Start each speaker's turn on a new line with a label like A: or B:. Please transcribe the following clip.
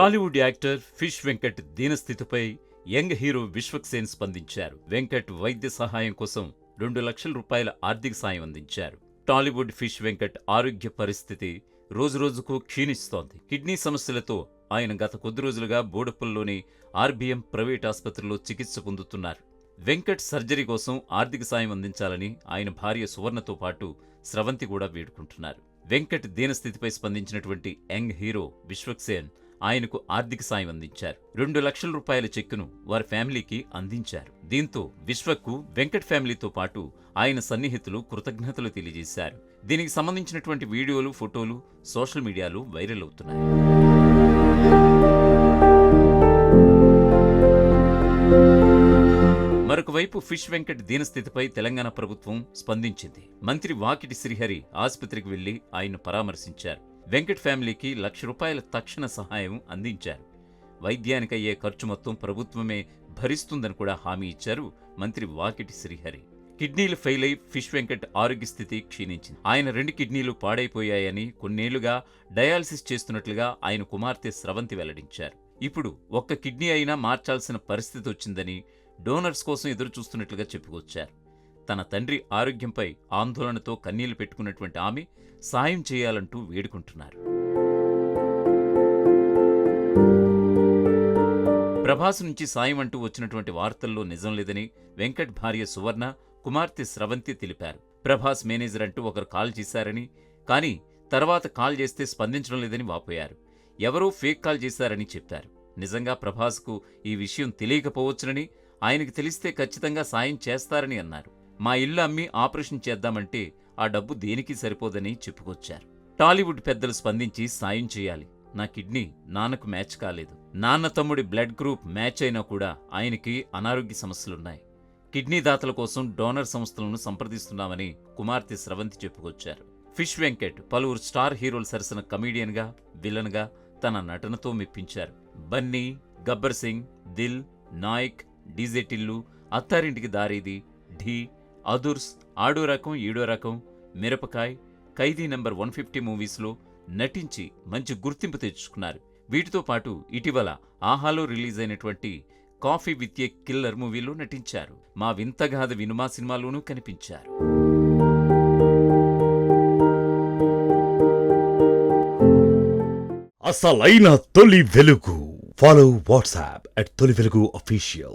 A: Tollywood actor fish Venkat దీనస్థితిపై young hero Vishwaksen స్పందించారు. వెంకట్ వైద్య సహాయం కోసం 2 లక్షల రూపాయల ఆర్థిక సాయం అందించారు. టాలీవుడ్ ఫిష్ వెంకట్ ఆరోగ్య పరిస్థితి రోజురోజుకు క్షీణిస్తోంది. కిడ్నీ సమస్యలతో ఆయన గత కొద్ది రోజులుగా బోడుప్పల్లోని ఆర్బీఎం ప్రైవేట్ ఆసుపత్రిలో చికిత్స పొందుతున్నారు. వెంకట్ సర్జరీ కోసం ఆర్థిక సాయం అందించాలని ఆయన భార్య సువర్ణతో పాటు స్రవంతి కూడా వేడుకుంటున్నారు. వెంకట్ దీనస్థితిపై స్పందించినటువంటి యంగ్ హీరో విశ్వక్సేన్ ఆయనకు ఆర్థిక సాయం అందించారు. 2 లక్షల రూపాయల చెక్కును వారి ఫ్యామిలీకి అందించారు. దీంతో విశ్వక్కు వెంకట్ ఫ్యామిలీతో పాటు ఆయన సన్నిహితులు కృతజ్ఞతలు తెలియజేశారు. దీనికి సంబంధించినటువంటి వీడియోలు, ఫోటోలు సోషల్ మీడియాలో వైరల్ అవుతున్నాయి. మరొక వైపు ఫిష్ వెంకట్ దీనస్థితిపై తెలంగాణ ప్రభుత్వం స్పందించింది. మంత్రి వాకిటి శ్రీహరి ఆసుపత్రికి వెళ్లి ఆయన్ను పరామర్శించారు. వెంకట్ ఫ్యామిలీకి ₹1,00,000 తక్షణ సహాయం అందించారు. వైద్యానికి అయ్యే ఖర్చు మొత్తం ప్రభుత్వమే భరిస్తుందని కూడా హామీ ఇచ్చారు మంత్రి వాకిటి శ్రీహరి. కిడ్నీలు ఫెయిల్ అయి ఫిష్ వెంకట్ ఆరోగ్య స్థితి క్షీణించింది. ఆయన 2 కిడ్నీలు పాడైపోయాయని, కొన్నేళ్లుగా డయాలసిస్ చేస్తున్నట్లుగా ఆయన కుమార్తె స్రవంతి వెల్లడించారు. ఇప్పుడు ఒక్క కిడ్నీ అయినా మార్చాల్సిన పరిస్థితి వచ్చిందని, డోనర్స్ కోసం ఎదురుచూస్తున్నట్లుగా చెప్పుకొచ్చారు. తన తండ్రి ఆరోగ్యంపై ఆందోళనతో కన్నీళ్లు పెట్టుకున్నటువంటి ఆమె సాయం చేయాలంటూ వేడుకుంటున్నారు. ప్రభాస్ నుంచి సాయం అంటూ వచ్చినటువంటి వార్తల్లో నిజం లేదని వెంకట్ భార్య సువర్ణ, కుమార్తె స్రవంతి తెలిపారు. ప్రభాస్ మేనేజర్ అంటూ ఒకరు కాల్ చేశారని, కానీ తర్వాత కాల్ చేస్తే స్పందించడం లేదని వాపోయారు. ఎవరో ఫేక్ కాల్ చేశారని చెప్పారు. నిజంగా ప్రభాస్కు ఈ విషయం తెలియకపోవచ్చునని, ఆయనకు తెలిస్తే ఖచ్చితంగా సాయం చేస్తారని అన్నారు. మా ఇల్లు అమ్మి ఆపరేషన్ చేద్దామంటే ఆ డబ్బు దేనికి సరిపోదని చెప్పుకొచ్చారు. టాలీవుడ్ పెద్దలు స్పందించి సాయం చేయాలి. నా కిడ్నీ నాన్నకు మ్యాచ్ కాలేదు. నాన్న తమ్ముడి బ్లడ్ గ్రూప్ మ్యాచ్ అయినా కూడా ఆయనకి అనారోగ్య సమస్యలున్నాయి. కిడ్నీ దాతల కోసం డోనర్ సంస్థలను సంప్రదిస్తున్నామని కుమార్తె స్రవంతి చెప్పుకొచ్చారు. ఫిష్ వెంకట్ పలువురు స్టార్ హీరోల సరసన కమీడియన్గా, విలన్గా తన నటనతో మెప్పించారు. బన్నీ, గబ్బర్ సింగ్, దిల్, నాయక్, డీజే టిల్లు, అత్తారింటికి దారేది, ఢీ, అదుర్స్, ఆడో రకం ఈడో రకం, మిరపకాయ్, ఖైదీ నంబర్ 150 మూవీస్లో నటించి మంచి గుర్తింపు తెచ్చుకున్నారు. వీటితో పాటు ఇటీవల ఆహాలో రిలీజ్ అయినటువంటి కాఫీ విత్ ఏ కిల్లర్ మూవీలో నటించారు. మా వింతగాథ వినుమా సినిమాలోనూ కనిపించారు.
B: అసలైన తొలి వెలుగు. ఫాలో వాట్సాప్ @తొలి వెలుగు official.